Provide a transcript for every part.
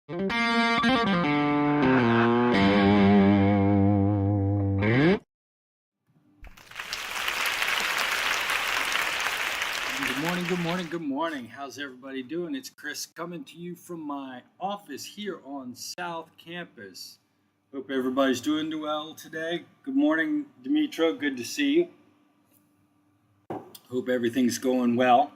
Good morning, good morning, good morning. How's everybody doing? It's Chris coming to you from my office here on South Campus. Hope everybody's doing well today. Good morning, Demetro. Good to see you. Hope everything's going well.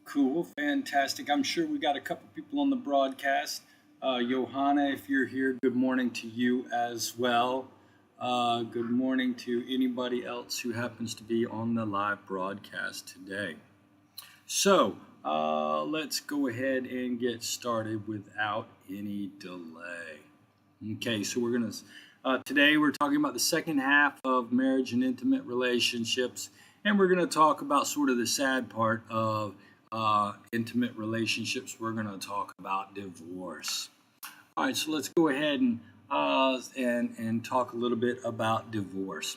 Cool, fantastic. I'm sure we got a couple people on the broadcast. Johanna, if you're here, good morning to you as well. Good morning to anybody else who happens to be on the live broadcast today. So let's go ahead and get started without any delay. Okay, so we're going to, today we're talking about the second half of marriage and intimate relationships, and we're going to talk about sort of the sad part of intimate relationships. We're going to talk about divorce. All right, so let's go ahead and talk a little bit about divorce.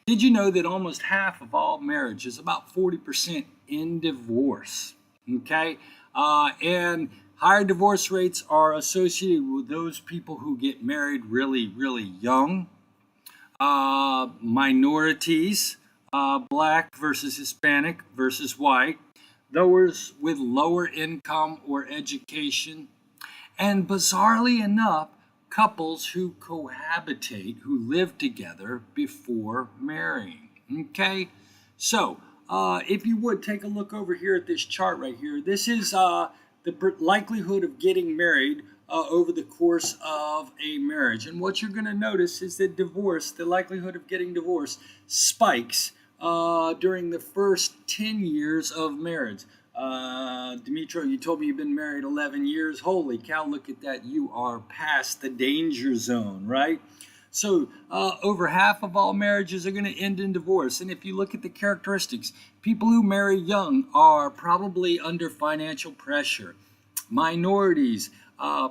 Did you know that almost half of all marriages, about 40%, end divorce? Okay, and higher divorce rates are associated with those people who get married really, really young, minorities, black versus Hispanic versus white, those with lower income or education, and bizarrely enough, couples who cohabitate, who live together before marrying. Okay, so if you would take a look over here at this chart right here, this is the likelihood of getting married over the course of a marriage. And what you're going to notice is that divorce, the likelihood of getting divorced, spikes during the first 10 years of marriage. Demetro, you told me you've been married 11 years. Holy cow, look at that. You are past the danger zone, right? So over half of all marriages are going to end in divorce. And if you look at the characteristics, people who marry young are probably under financial pressure. Minorities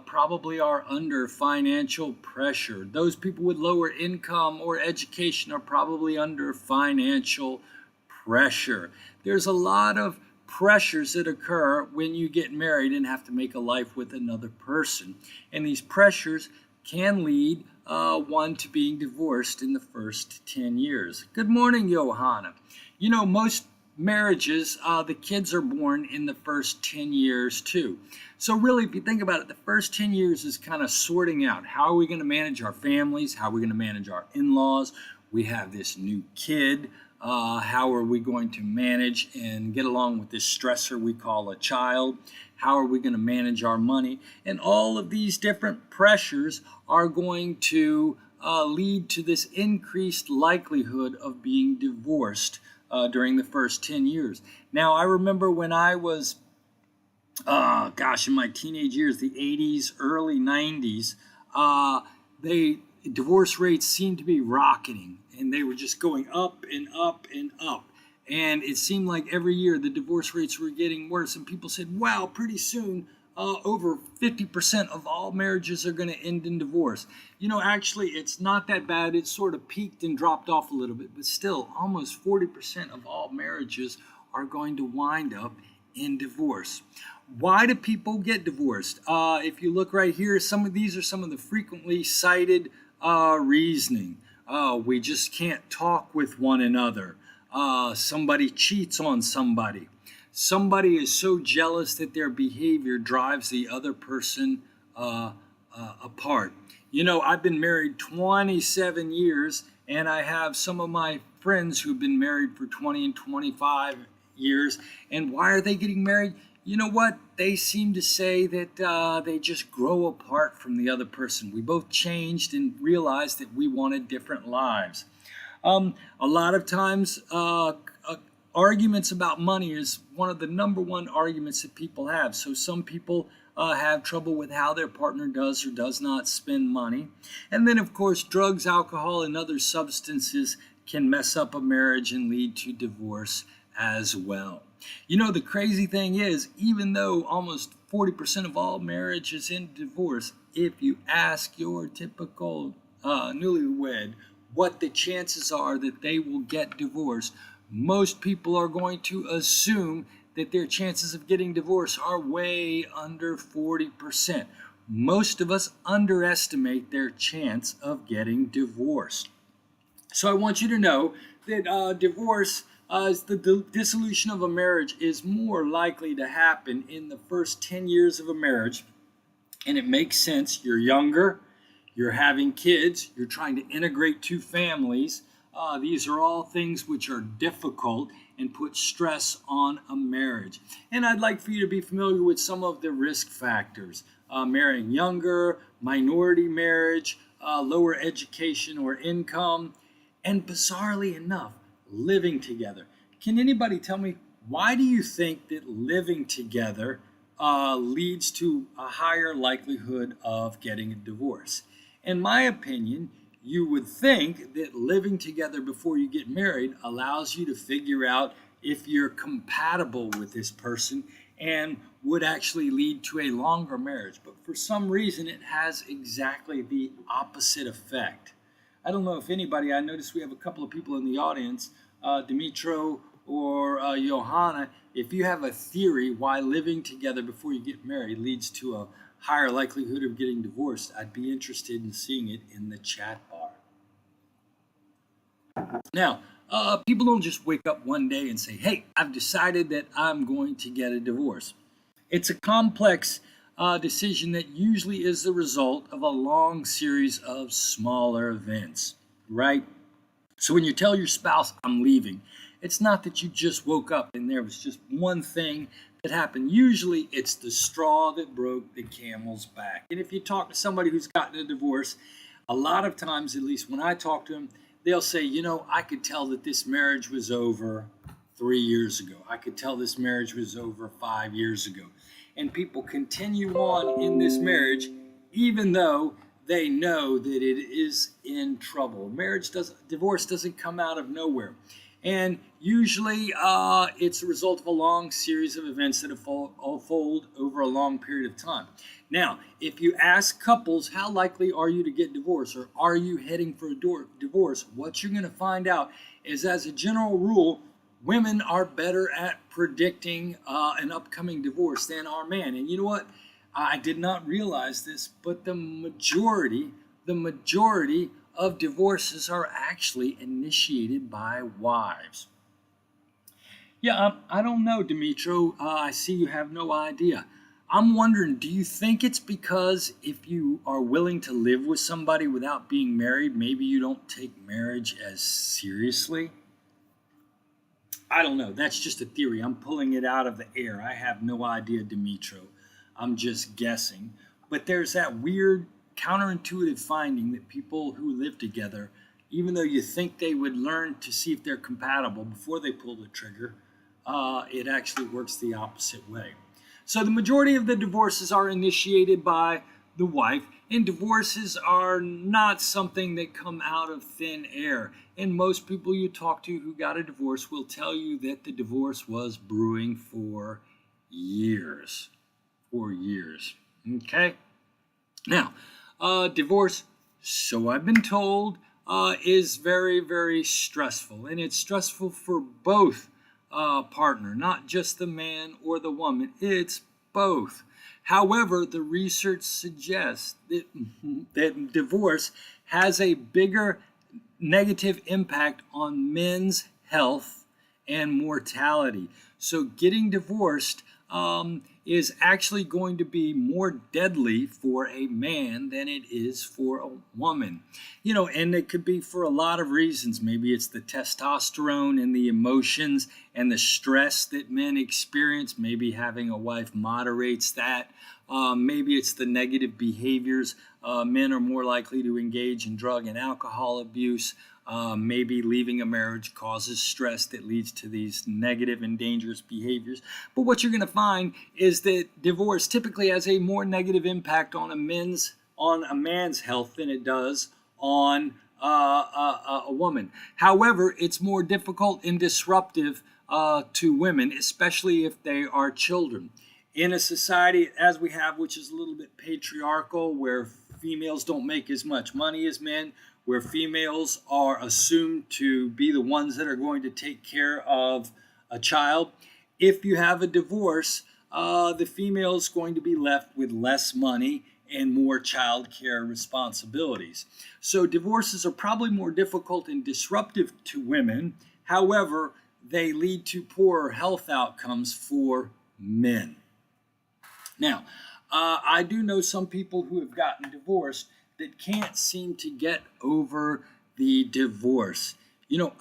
probably are under financial pressure. Those people with lower income or education are probably under financial pressure. There's a lot of pressures that occur when you get married and have to make a life with another person. And these pressures can lead one to being divorced in the first 10 years. Good morning, Johanna. You know, most marriages, the kids are born in the first 10 years too. So really, if you think about it, the first 10 years is kind of sorting out how are we going to manage our families, how are we going to manage our in-laws. We have this new kid. How are we going to manage and get along with this stressor we call a child? How are we going to manage our money? And all of these different pressures are going to lead to this increased likelihood of being divorced during the first 10 years. Now, I remember when I was, in my teenage years, the 80s, early 90s, divorce rates seemed to be rocketing, and they were just going up and up and up. And it seemed like every year the divorce rates were getting worse. And people said, wow, pretty soon over 50% of all marriages are going to end in divorce. You know, actually, it's not that bad. It sort of peaked and dropped off a little bit. But still, almost 40% of all marriages are going to wind up in divorce. Why do people get divorced? If you look right here, these are some of the frequently cited reasoning. We just can't talk with one another. Somebody cheats on somebody. Somebody is so jealous that their behavior drives the other person apart. You know, I've been married 27 years, and I have some of my friends who've been married for 20 and 25 years. And why are they getting married? You know what? They seem to say that they just grow apart from the other person. We both changed and realized that we wanted different lives. A lot of times, arguments about money is one of the number one arguments that people have. So some people have trouble with how their partner does or does not spend money. And then, of course, drugs, alcohol, and other substances can mess up a marriage and lead to divorce as well. You know, the crazy thing is, even though almost 40% of all marriages end in divorce, if you ask your typical newlywed what the chances are that they will get divorced, most people are going to assume that their chances of getting divorced are way under 40%. Most of us underestimate their chance of getting divorced. So I want you to know that divorce, the dissolution of a marriage, is more likely to happen in the first 10 years of a marriage. And it makes sense. You're younger, you're having kids, you're trying to integrate two families. These are all things which are difficult and put stress on a marriage. And I'd like for you to be familiar with some of the risk factors. Marrying younger, minority marriage, lower education or income, and bizarrely enough, living together. Can anybody tell me, why do you think that living together leads to a higher likelihood of getting a divorce? In my opinion, you would think that living together before you get married allows you to figure out if you're compatible with this person and would actually lead to a longer marriage. But for some reason, it has exactly the opposite effect. I don't know if anybody, I noticed we have a couple of people in the audience, Dimitro or Johanna, if you have a theory why living together before you get married leads to a higher likelihood of getting divorced, I'd be interested in seeing it in the chat bar. Now, people don't just wake up one day and say, hey, I've decided that I'm going to get a divorce. It's a complex decision that usually is the result of a long series of smaller events, right? So when you tell your spouse, I'm leaving, it's not that you just woke up and there was just one thing that happened. Usually it's the straw that broke the camel's back. And if you talk to somebody who's gotten a divorce, a lot of times, at least when I talk to them, they'll say, you know, I could tell that this marriage was over 3 years ago. I could tell this marriage was over 5 years ago. And people continue on in this marriage, even though they know that it is in trouble. Divorce doesn't come out of nowhere. And usually it's a result of a long series of events that unfold over a long period of time. Now, if you ask couples, how likely are you to get divorced, or are you heading for a divorce, what you're going to find out is, as a general rule, women are better at predicting an upcoming divorce than are men. And you know what? I did not realize this, but the majority of divorces are actually initiated by wives. Yeah, I don't know, Dimitro. I see you have no idea. I'm wondering, do you think it's because if you are willing to live with somebody without being married, maybe you don't take marriage as seriously? I don't know. That's just a theory. I'm pulling it out of the air. I have no idea, Dimitro. I'm just guessing. But there's that weird counterintuitive finding that people who live together, even though you think they would learn to see if they're compatible before they pull the trigger, it actually works the opposite way. So the majority of the divorces are initiated by the wife, and divorces are not something that come out of thin air. And most people you talk to who got a divorce will tell you that the divorce was brewing for years. Okay? Now, divorce, so I've been told, is very, very stressful. And it's stressful for both partner, not just the man or the woman. It's both. However, the research suggests that divorce has a bigger negative impact on men's health and mortality. So getting divorced is actually going to be more deadly for a man than it is for a woman. You know, and it could be for a lot of reasons. Maybe it's the testosterone and the emotions and the stress that men experience. Maybe having a wife moderates that. Maybe it's the negative behaviors. Men are more likely to engage in drug and alcohol abuse. Maybe leaving a marriage causes stress that leads to these negative and dangerous behaviors. But what you're going to find is that divorce typically has a more negative impact on a man's health than it does on a woman. However, it's more difficult and disruptive to women, especially if they are children. In a society as we have, which is a little bit patriarchal, where females don't make as much money as men, where females are assumed to be the ones that are going to take care of a child, If you have a divorce, the female is going to be left with less money and more child care responsibilities. So divorces are probably more difficult and disruptive to women. However, they lead to poorer health outcomes for men. Now, I do know some people who have gotten divorced that can't seem to get over the divorce.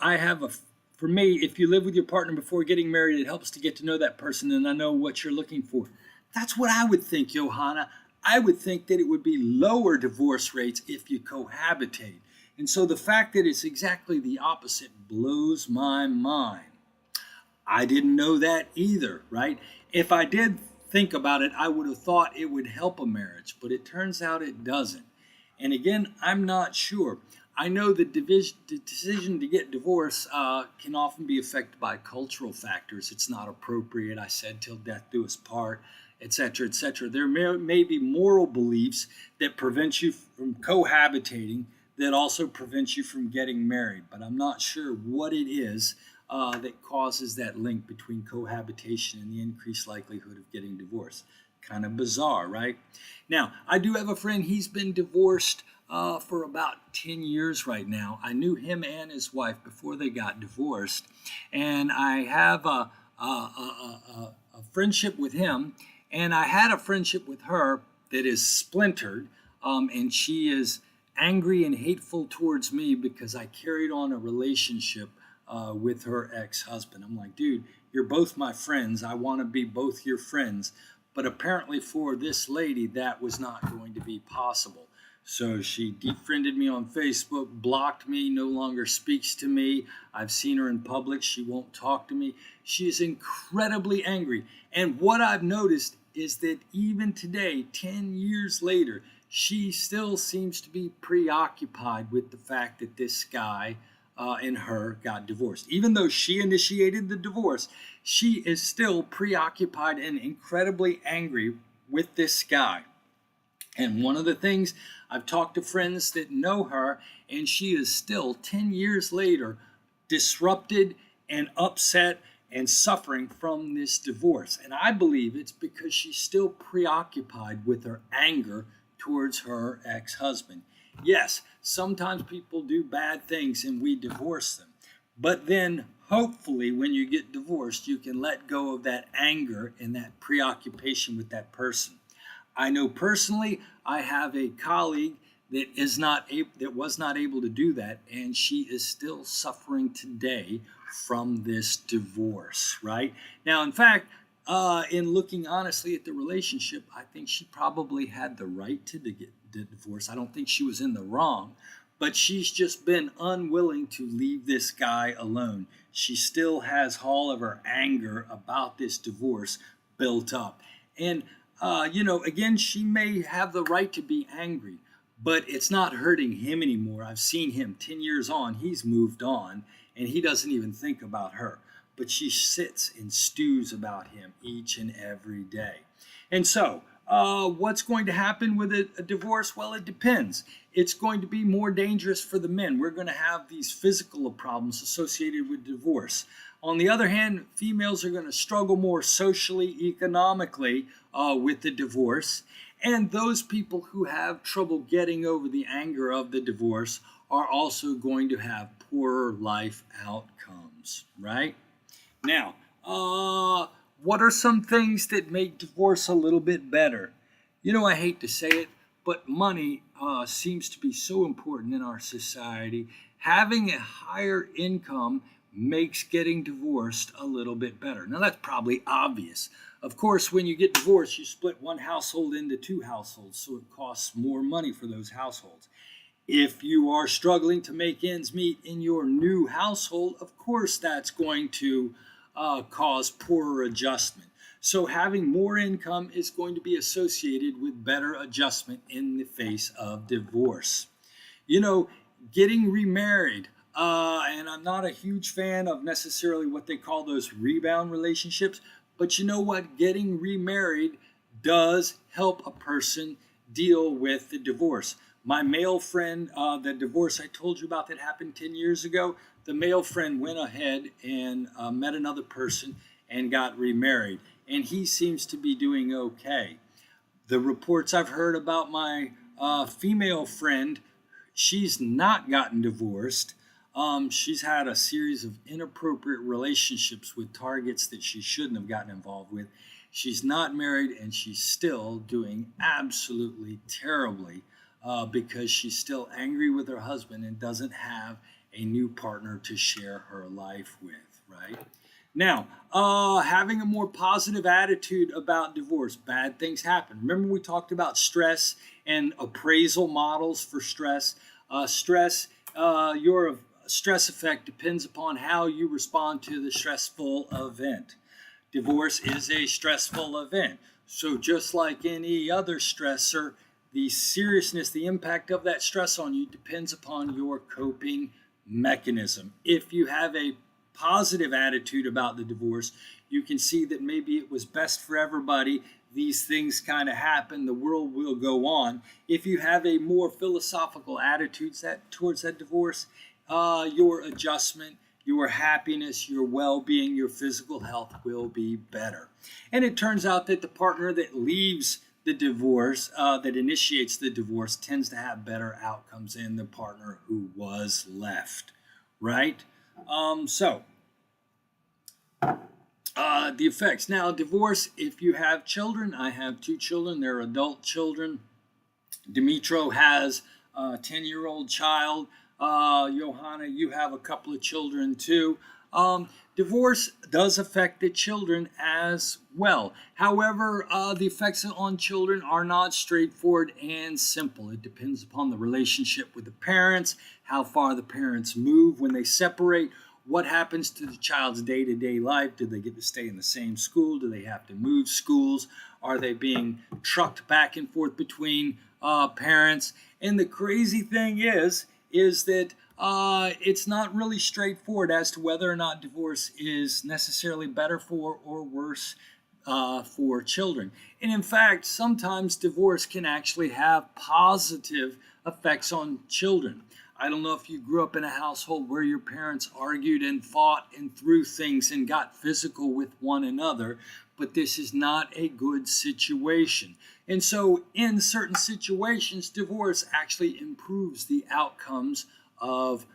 I have for me, if you live with your partner before getting married, it helps to get to know that person and I know what you're looking for. That's what I would think, Johanna. I would think that it would be lower divorce rates if you cohabitate. And so the fact that it's exactly the opposite blows my mind. I didn't know that either, right? If I did think about it, I would have thought it would help a marriage, but it turns out it doesn't. And again, I'm not sure. I know the decision to get divorced can often be affected by cultural factors. It's not appropriate, I said, till death do us part, etc., etc. There may be moral beliefs that prevent you from cohabitating that also prevents you from getting married, but I'm not sure what it is that causes that link between cohabitation and the increased likelihood of getting divorced. Kind of bizarre, right? Now, I do have a friend, he's been divorced for about 10 years right now. I knew him and his wife before they got divorced, and I have a friendship with him, and I had a friendship with her that is splintered, and she is angry and hateful towards me because I carried on a relationship with her ex-husband. I'm like, dude, you're both my friends. I want to be both your friends. But apparently for this lady, that was not going to be possible. So she defriended me on Facebook, blocked me, no longer speaks to me. I've seen her in public. She won't talk to me. She is incredibly angry. And what I've noticed is that even today, 10 years later, she still seems to be preoccupied with the fact that this guy and her got divorced. Even though she initiated the divorce, she is still preoccupied and incredibly angry with this guy. And one of the things, I've talked to friends that know her, and she is still 10 years later disrupted and upset and suffering from this divorce. And I believe it's because she's still preoccupied with her anger towards her ex-husband. Yes, sometimes people do bad things and we divorce them. But then hopefully when you get divorced, you can let go of that anger and that preoccupation with that person. I know personally, I have a colleague that was not able to do that, and she is still suffering today from this divorce, right? Now, in fact, in looking honestly at the relationship, I think she probably had the right to get the divorce. I don't think she was in the wrong, but she's just been unwilling to leave this guy alone. She still has all of her anger about this divorce built up. And, again, she may have the right to be angry, but it's not hurting him anymore. I've seen him 10 years on. He's moved on, and he doesn't even think about her. But she sits and stews about him each and every day. And so, what's going to happen with a divorce? Well, it depends. It's going to be more dangerous for the men. We're going to have these physical problems associated with divorce. On the other hand, females are going to struggle more socially, economically with the divorce. And those people who have trouble getting over the anger of the divorce are also going to have poorer life outcomes, right? Now, what are some things that make divorce a little bit better? I hate to say it, but money seems to be so important in our society. Having a higher income makes getting divorced a little bit better. Now, that's probably obvious. Of course, when you get divorced, you split one household into two households, so it costs more money for those households. If you are struggling to make ends meet in your new household, of course, that's going to cause poorer adjustment. So having more income is going to be associated with better adjustment in the face of divorce. Getting remarried, and I'm not a huge fan of necessarily what they call those rebound relationships, but you know what? Getting remarried does help a person deal with the divorce. My male friend, the divorce I told you about that happened 10 years ago, the male friend went ahead and met another person, and got remarried, and he seems to be doing okay. The reports I've heard about my female friend, she's not gotten divorced. She's had a series of inappropriate relationships with targets that she shouldn't have gotten involved with. She's not married, and she's still doing absolutely terribly because she's still angry with her husband and doesn't have a new partner to share her life with, right? Now, having a more positive attitude about divorce. Bad things happen. Remember we talked about stress and appraisal models for stress. Your stress effect depends upon how you respond to the stressful event. Divorce is a stressful event. So just like any other stressor, the seriousness, the impact of that stress on you depends upon your coping mechanism. If you have a positive attitude about the divorce, you can see that maybe it was best for everybody. These things kind of happen. The world will go on. If you have a more philosophical attitude towards that divorce, your adjustment, your happiness, your well-being, your physical health will be better. And it turns out that the partner that leaves the divorce, that initiates the divorce, tends to have better outcomes than the partner who was left, right? The effects. Now, divorce, if you have children, I have 2 children, they're adult children. Dimitro has a 10-year-old child. Johanna, you have a couple of children too. Divorce does affect the children as well. However, the effects on children are not straightforward and simple. It depends upon the relationship with the parents, how far the parents move when they separate, what happens to the child's day-to-day life. Do they get to stay in the same school? Do they have to move schools? Are they being trucked back and forth between parents? And the crazy thing is that it's not really straightforward as to whether or not divorce is necessarily better for or worse for children. And in fact, sometimes divorce can actually have positive effects on children. I don't know if you grew up in a household where your parents argued and fought and threw things and got physical with one another, but this is not a good situation. And so in certain situations, divorce actually improves the outcomes of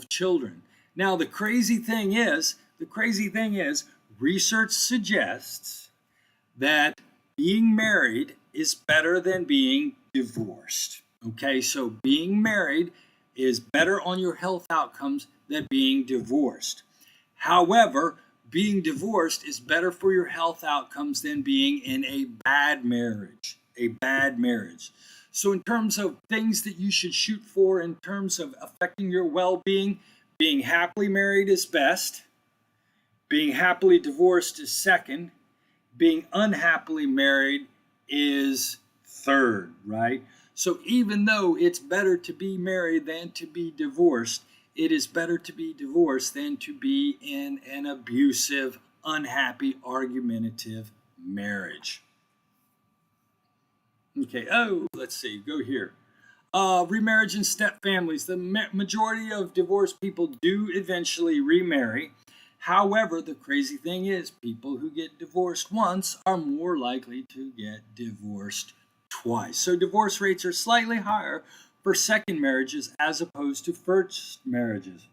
children. Now, the crazy thing is, research suggests that being married is better than being divorced. Okay, so being married is better on your health outcomes than being divorced. However, being divorced is better for your health outcomes than being in a bad marriage. So in terms of things that you should shoot for in terms of affecting your well-being, being happily married is best. Being happily divorced is second. Being unhappily married is third, right? So even though it's better to be married than to be divorced, it is better to be divorced than to be in an abusive, unhappy, argumentative marriage. Okay, let's see, go here. Remarriage and stepfamilies. The majority of divorced people do eventually remarry. However, the crazy thing is people who get divorced once are more likely to get divorced twice. So divorce rates are slightly higher for second marriages as opposed to first marriages.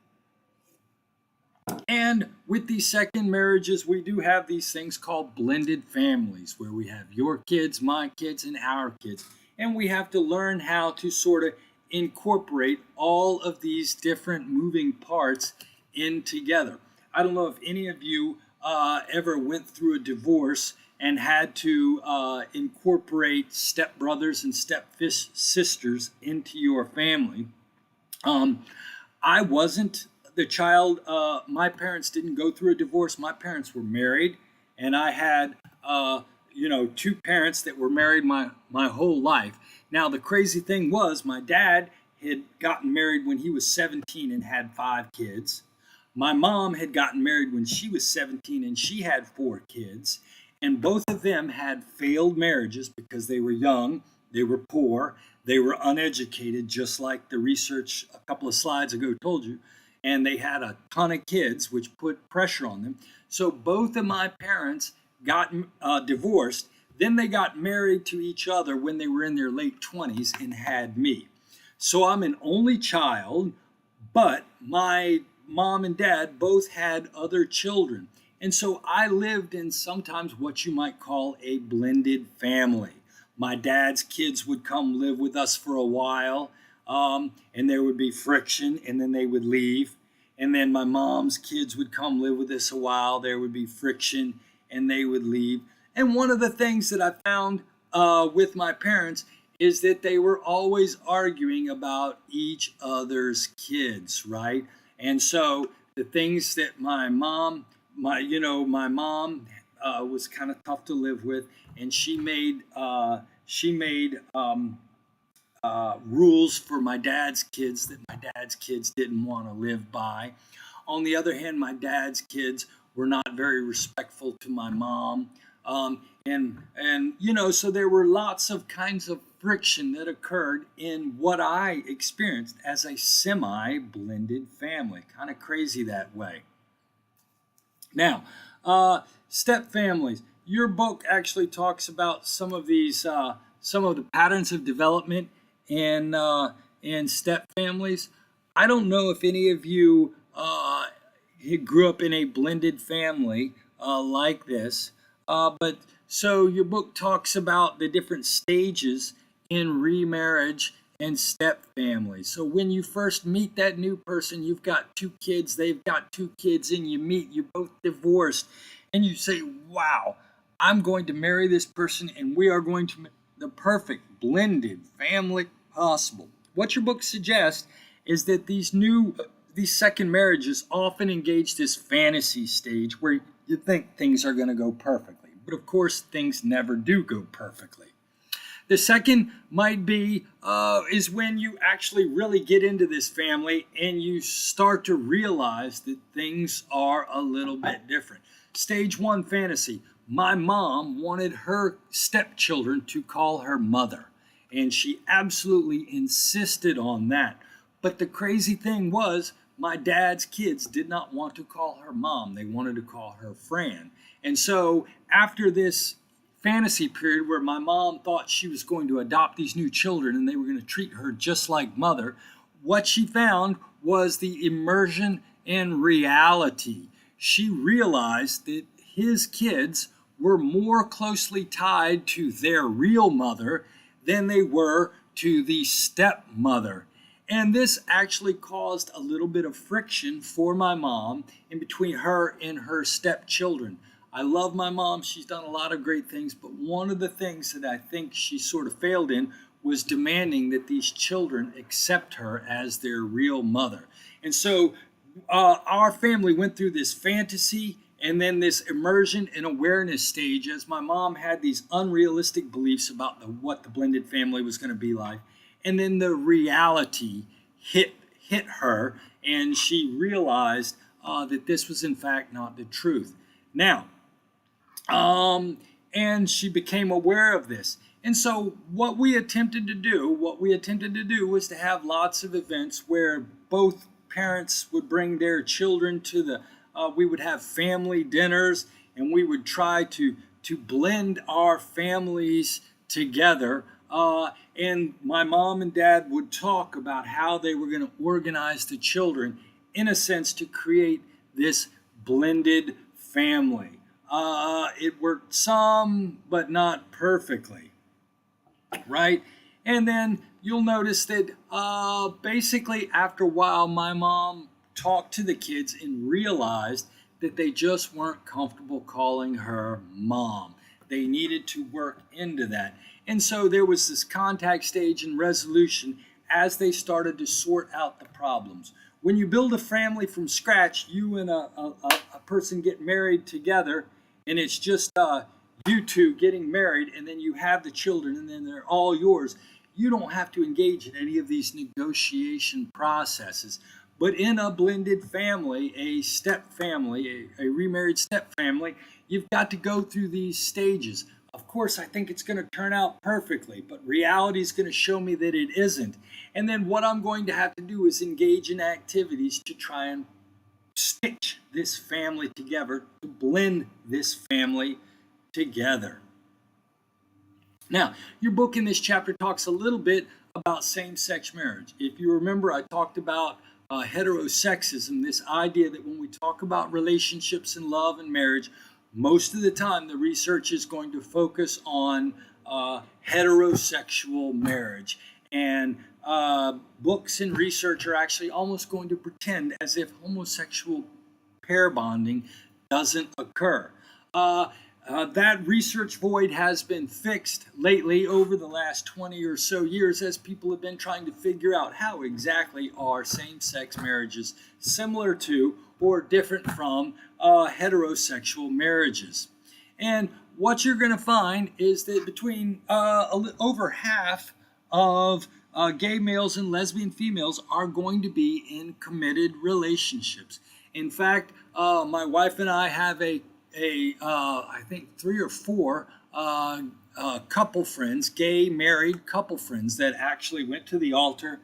And with these second marriages, we do have these things called blended families, where we have your kids, my kids, and our kids. And we have to learn how to sort of incorporate all of these different moving parts in together. I don't know if any of you ever went through a divorce and had to incorporate stepbrothers and stepsisters into your family. I wasn't the child. My parents didn't go through a divorce. My parents were married, and I had, 2 parents that were married my whole life. Now, the crazy thing was my dad had gotten married when he was 17 and had 5 kids. My mom had gotten married when she was 17 and she had 4 kids. And both of them had failed marriages because they were young, they were poor, they were uneducated, just like the research a couple of slides ago told you. and they had a ton of kids, which put pressure on them. So both of my parents got divorced. Then they got married to each other when they were in their late 20s and had me. So I'm an only child, but my mom and dad both had other children. And so I lived in sometimes what you might call a blended family. My dad's kids would come live with us for a while, and there would be friction, and then they would leave. And then my mom's kids would come live with us a while, there would be friction, and they would leave. And one of the things that I found with my parents is that they were always arguing about each other's kids, right? And so the things that my mom was kind of tough to live with, and she made rules for my dad's kids that my dad's kids didn't want to live by. On the other hand, my dad's kids were not very respectful to my mom. So there were lots of kinds of friction that occurred in what I experienced as a semi-blended family. Kind of crazy that way. Now, step families. Your book actually talks about some of these, some of the patterns of development in step families. I don't know if any of you grew up in a blended family like this, but so your book talks about the different stages in remarriage and step families. So when you first meet that new person, you've got two kids, they've got two kids, and you meet, you're both divorced, and you say, wow, I'm going to marry this person, and we are going to make the perfect blended family possible. What your book suggests is that these second marriages often engage this fantasy stage where you think things are going to go perfectly. But of course, things never do go perfectly. The second might be is when you actually really get into this family and you start to realize that things are a little bit different. Stage one fantasy. My mom wanted her stepchildren to call her mother, and she absolutely insisted on that. But the crazy thing was, my dad's kids did not want to call her mom. They wanted to call her Fran. And so after this fantasy period where my mom thought she was going to adopt these new children and they were going to treat her just like mother, what she found was the immersion in reality. She realized that his kids were more closely tied to their real mother than they were to the stepmother. And this actually caused a little bit of friction for my mom in between her and her stepchildren. I love my mom. She's done a lot of great things, but one of the things that I think she sort of failed in was demanding that these children accept her as their real mother. And so our family went through this fantasy and then this immersion and awareness stage as my mom had these unrealistic beliefs about what the blended family was going to be like. And then the reality hit her, and she realized that this was in fact not the truth. Now, and she became aware of this. And so what we attempted to do was to have lots of events where both parents would bring their children to we would have family dinners, and we would try to blend our families together. And my mom and dad would talk about how they were going to organize the children, in a sense, to create this blended family. It worked some, but not perfectly, right? And then you'll notice that basically after a while, my mom talked to the kids and realized that they just weren't comfortable calling her mom. They needed to work into that. And so there was this contact stage and resolution as they started to sort out the problems. When you build a family from scratch, you and a person get married together, and it's just you two getting married, and then you have the children, and then they're all yours. You don't have to engage in any of these negotiation processes. But in a blended family, a step family, a remarried step family, you've got to go through these stages. Of course, I think it's going to turn out perfectly, but reality is going to show me that it isn't. And then what I'm going to have to do is engage in activities to try and stitch this family together, to blend this family together. Now, your book in this chapter talks a little bit about same-sex marriage. If you remember, I talked about heterosexism, this idea that when we talk about relationships and love and marriage, most of the time the research is going to focus on heterosexual marriage. And books and research are actually almost going to pretend as if homosexual pair bonding doesn't occur. That research void has been fixed lately over the last 20 or so years as people have been trying to figure out how exactly are same-sex marriages similar to or different from heterosexual marriages. And what you're going to find is that between over half of gay males and lesbian females are going to be in committed relationships. In fact, my wife and I have I think 3 or 4 couple friends, gay married couple friends that actually went to the altar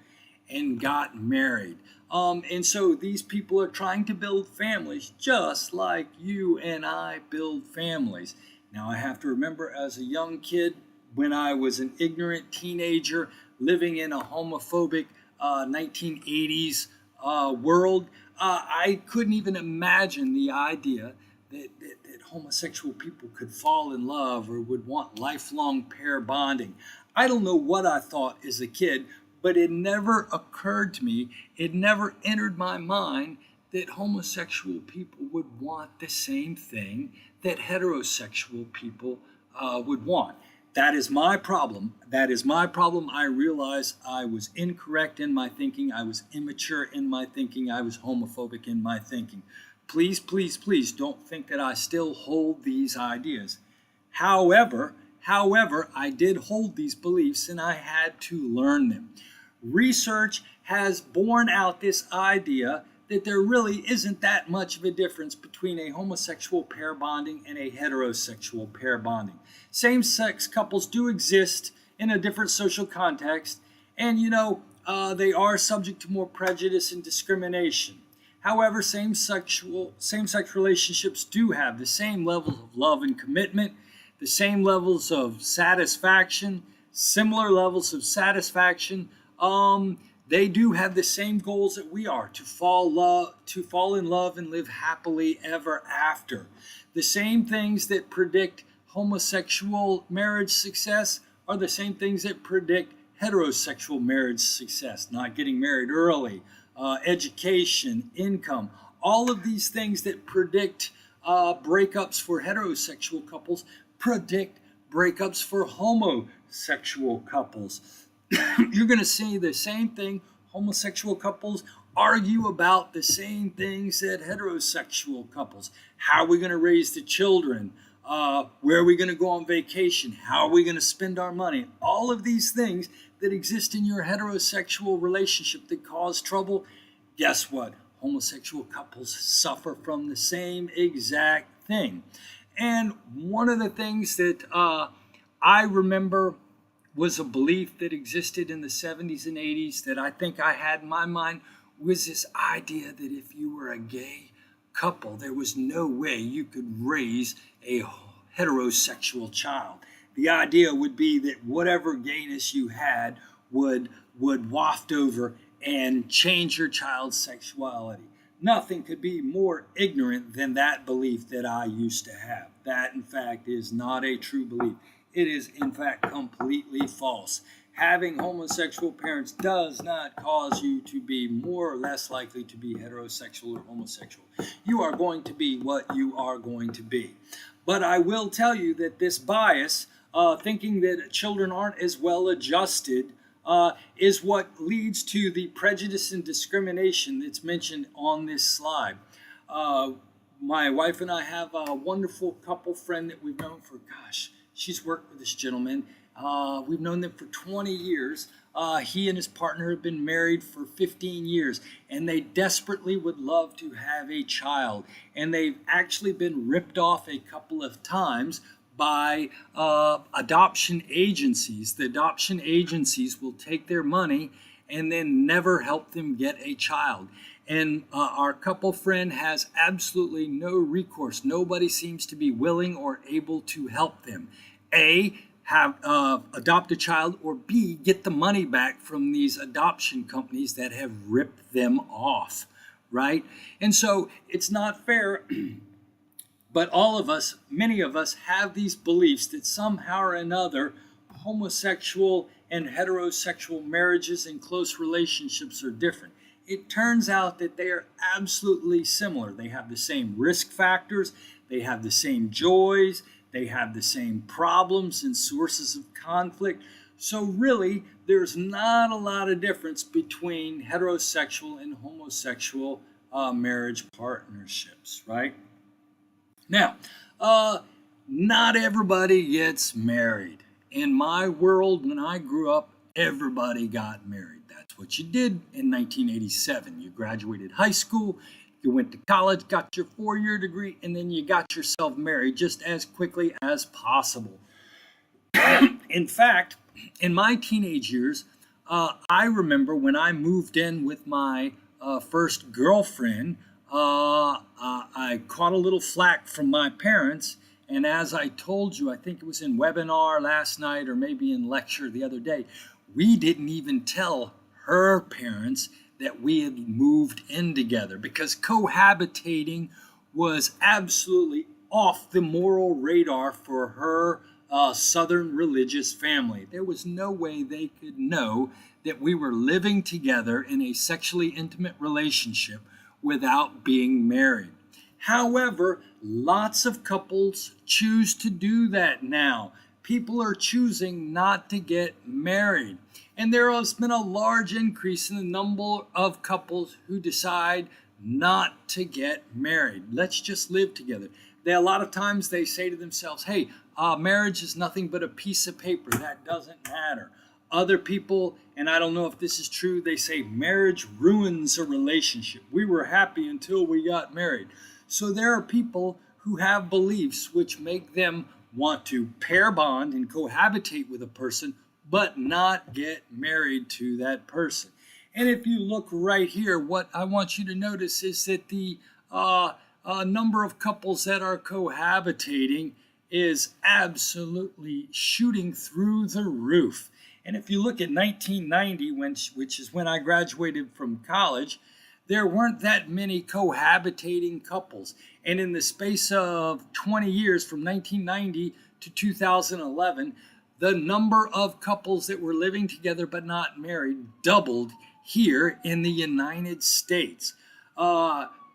and got married. And so these people are trying to build families just like you and I build families. Now I have to remember, as a young kid, when I was an ignorant teenager living in a homophobic 1980s world, I couldn't even imagine the idea that homosexual people could fall in love or would want lifelong pair bonding. I don't know what I thought as a kid, but it never occurred to me, it never entered my mind that homosexual people would want the same thing that heterosexual people would want. That is my problem. That is my problem. I realize I was incorrect in my thinking. I was immature in my thinking. I was homophobic in my thinking. Please, please, please don't think that I still hold these ideas. However, I did hold these beliefs and I had to learn them. Research has borne out this idea that there really isn't that much of a difference between a homosexual pair bonding and a heterosexual pair bonding. Same-sex couples do exist in a different social context, and they are subject to more prejudice and discrimination. However, same-sex relationships do have the same levels of love and commitment, the same levels of satisfaction, similar levels of satisfaction. They do have the same goals that we are, to fall in love and live happily ever after. The same things that predict homosexual marriage success are the same things that predict heterosexual marriage success. Not getting married early, education, income, all of these things that predict breakups for heterosexual couples predict breakups for homosexual couples. You're going to see the same thing. Homosexual couples argue about the same things that heterosexual couples. How are we going to raise the children? Where are we going to go on vacation? How are we going to spend our money? All of these things that exist in your heterosexual relationship that cause trouble, guess what? Homosexual couples suffer from the same exact thing. And one of the things that I remember was a belief that existed in the 70s and 80s that I think I had in my mind was this idea that if you were a gay couple, there was no way you could raise a heterosexual child. The idea would be that whatever gayness you had would waft over and change your child's sexuality. Nothing could be more ignorant than that belief that I used to have. That, in fact, is not a true belief. It is, in fact, completely false. Having homosexual parents does not cause you to be more or less likely to be heterosexual or homosexual. You are going to be what you are going to be. But I will tell you that this bias, thinking that children aren't as well adjusted, is what leads to the prejudice and discrimination that's mentioned on this slide. My wife and I have a wonderful couple friend that we've known for, she's worked with this gentleman. We've known them for 20 years. He and his partner have been married for 15 years, and they desperately would love to have a child. And they've actually been ripped off a couple of times by adoption agencies. The adoption agencies will take their money and then never help them get a child. And our couple friend has absolutely no recourse. Nobody seems to be willing or able to help them. A, have adopt a child, or B, get the money back from these adoption companies that have ripped them off, right? And so it's not fair. But all of us, many of us, have these beliefs that somehow or another homosexual and heterosexual marriages and close relationships are different. It turns out that they are absolutely similar. They have the same risk factors, they have the same joys, they have the same problems and sources of conflict. So really, there's not a lot of difference between heterosexual and homosexual marriage partnerships, right? Now, not everybody gets married. In my world, when I grew up, everybody got married. That's what you did in 1987. You graduated high school, you went to college, got your 4-year degree, and then you got yourself married just as quickly as possible. In fact, in my teenage years, I remember when I moved in with my first girlfriend, I caught a little flack from my parents. And as I told you, I think it was in webinar last night or maybe in lecture the other day, we didn't even tell her parents that we had moved in together because cohabitating was absolutely off the moral radar for her Southern religious family. There was no way they could know that we were living together in a sexually intimate relationship without being married. However, lots of couples choose to do that now. People are choosing not to get married. And there has been a large increase in the number of couples who decide not to get married. Let's just live together. A lot of times they say to themselves, hey, marriage is nothing but a piece of paper. That doesn't matter. Other people, and I don't know if this is true, they say marriage ruins a relationship. We were happy until we got married. So there are people who have beliefs which make them want to pair bond and cohabitate with a person, but not get married to that person. And if you look right here, what I want you to notice is that the number of couples that are cohabitating is absolutely shooting through the roof. And if you look at 1990, which is when I graduated from college, there weren't that many cohabitating couples. And in the space of 20 years, from 1990 to 2011, the number of couples that were living together but not married doubled here in the United States.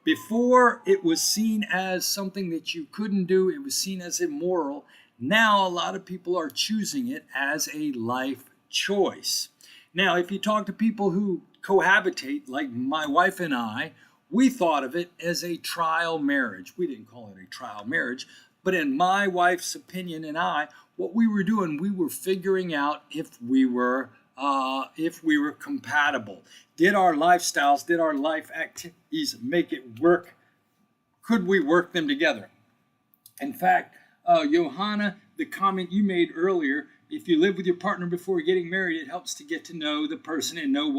Before, it was seen as something that you couldn't do. It was seen as immoral. Now, a lot of people are choosing it as a life choice. Now, if you talk to people who cohabitate, like my wife and I, we thought of it as a trial marriage. We didn't call it a trial marriage, but in my wife's opinion and I, what we were doing, we were figuring out if we were compatible. Did our lifestyles, did our life activities make it work? Could we work them together? In fact, Johanna, the comment you made earlier, if you live with your partner before getting married, it helps to get to know the person and know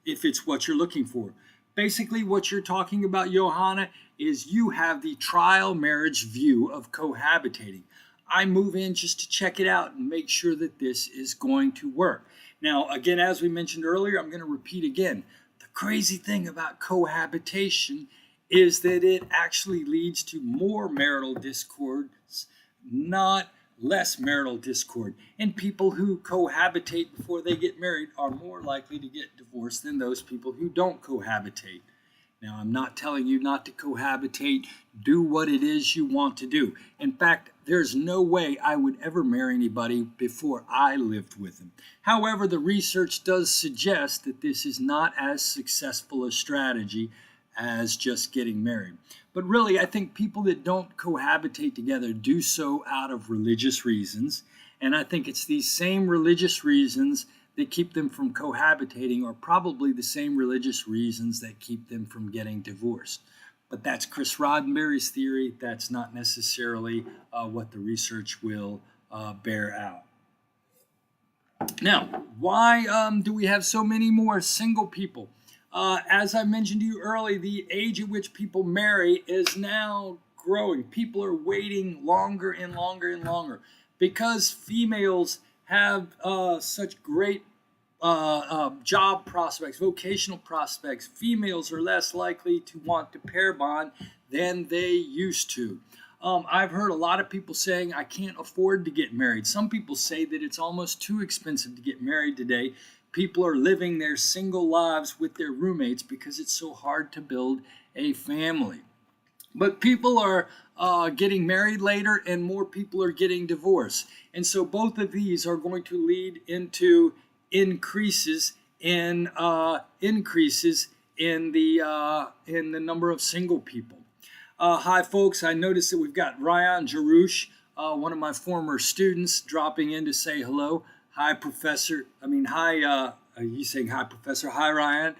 if it's what you're looking for. Basically, what you're talking about, Johanna, is you have the trial marriage view of cohabitating. I move in just to check it out and make sure that this is going to work. Now, again, as we mentioned earlier, I'm going to repeat again. The crazy thing about cohabitation is that it actually leads to more marital discords, not less marital discord. And people who cohabitate before they get married are more likely to get divorced than those people who don't cohabitate. Now, I'm not telling you not to cohabitate. Do what it is you want to do. In fact, there's no way I would ever marry anybody before I lived with them. However, the research does suggest that this is not as successful a strategy as just getting married. But really, I think people that don't cohabitate together do so out of religious reasons. And I think it's these same religious reasons that keep them from cohabitating, or probably the same religious reasons that keep them from getting divorced. But that's Chris Roddenberry's theory. That's not necessarily what the research will bear out. Now, why do we have so many more single people? As I mentioned to you earlier, the age at which people marry is now growing. People are waiting longer and longer and longer because females have such great job prospects, vocational prospects. Females are less likely to want to pair bond than they used to. I've heard a lot of people saying, I can't afford to get married. Some people say that it's almost too expensive to get married today. People are living their single lives with their roommates because it's so hard to build a family. But people are getting married later and more people are getting divorced. And so both of these are going to lead into increases in the number of single people. Hi, folks. I noticed that we've got Ryan Jarouche, one of my former students, dropping in to say hello. Hi, Professor. Are you saying hi, Professor? Hi, Ryan.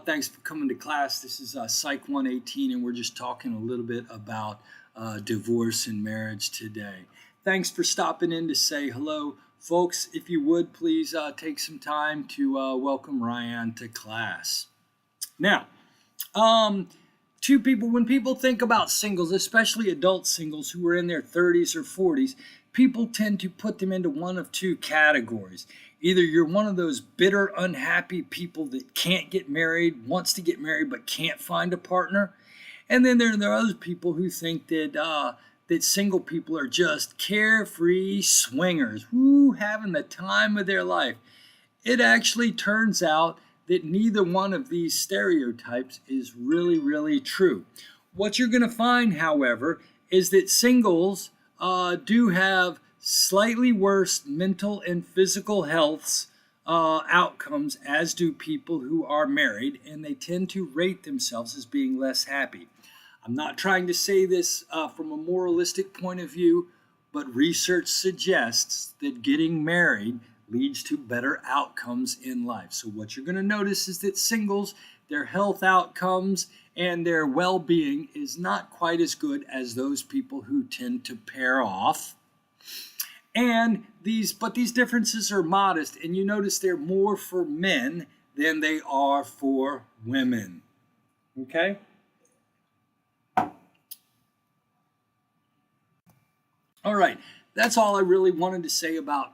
Thanks for coming to class. This is Psych 118, and we're just talking a little bit about divorce and marriage today. Thanks for stopping in to say hello. Folks, if you would, please take some time to welcome Ryan to class. Now, when people think about singles, especially adult singles who are in their 30s or 40s, people tend to put them into one of two categories. Either you're one of those bitter, unhappy people that can't get married, wants to get married, but can't find a partner. And then there are other people who think that single people are just carefree swingers, having the time of their life. It actually turns out that neither one of these stereotypes is really, really true. What you're going to find, however, is that singles do have slightly worse mental and physical health outcomes, as do people who are married, and they tend to rate themselves as being less happy. I'm not trying to say this from a moralistic point of view, but research suggests that getting married leads to better outcomes in life. So what you're going to notice is that singles, their health outcomes and their well-being is not quite as good as those people who tend to pair off. But these differences are modest, and you notice they're more for men than they are for women. Okay? All right. That's all I really wanted to say about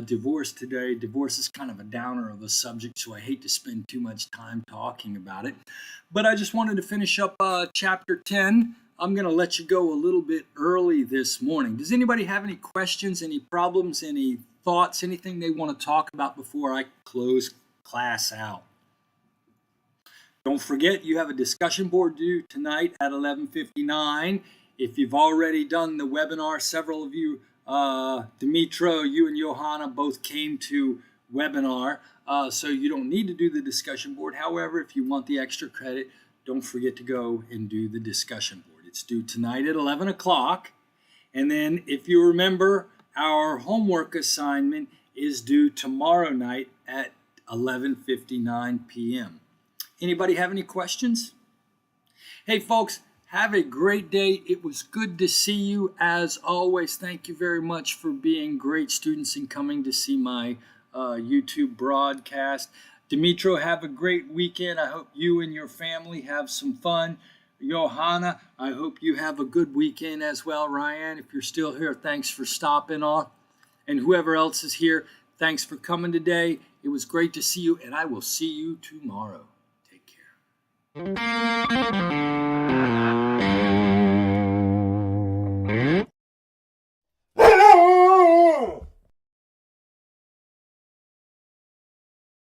divorce today. Divorce is kind of a downer of a subject, so I hate to spend too much time talking about it. But I just wanted to finish up chapter 10. I'm going to let you go a little bit early this morning. Does anybody have any questions, any problems, any thoughts, anything they want to talk about before I close class out? Don't forget, you have a discussion board due tonight at 11:59. If you've already done the webinar, several of you, Dimitro, you and Johanna both came to webinar, so you don't need to do the discussion board. However, if you want the extra credit, don't forget to go and do the discussion board. It's due tonight at 11 o'clock. And then if you remember, our homework assignment is due tomorrow night at 11:59 p.m. Anybody have any questions? Hey, folks. Have a great day. It was good to see you as always. Thank you very much for being great students and coming to see my YouTube broadcast. Dimitro, have a great weekend. I hope you and your family have some fun. Johanna, I hope you have a good weekend as well. Ryan, if you're still here, thanks for stopping on. And whoever else is here, thanks for coming today. It was great to see you, and I will see you tomorrow. Take care.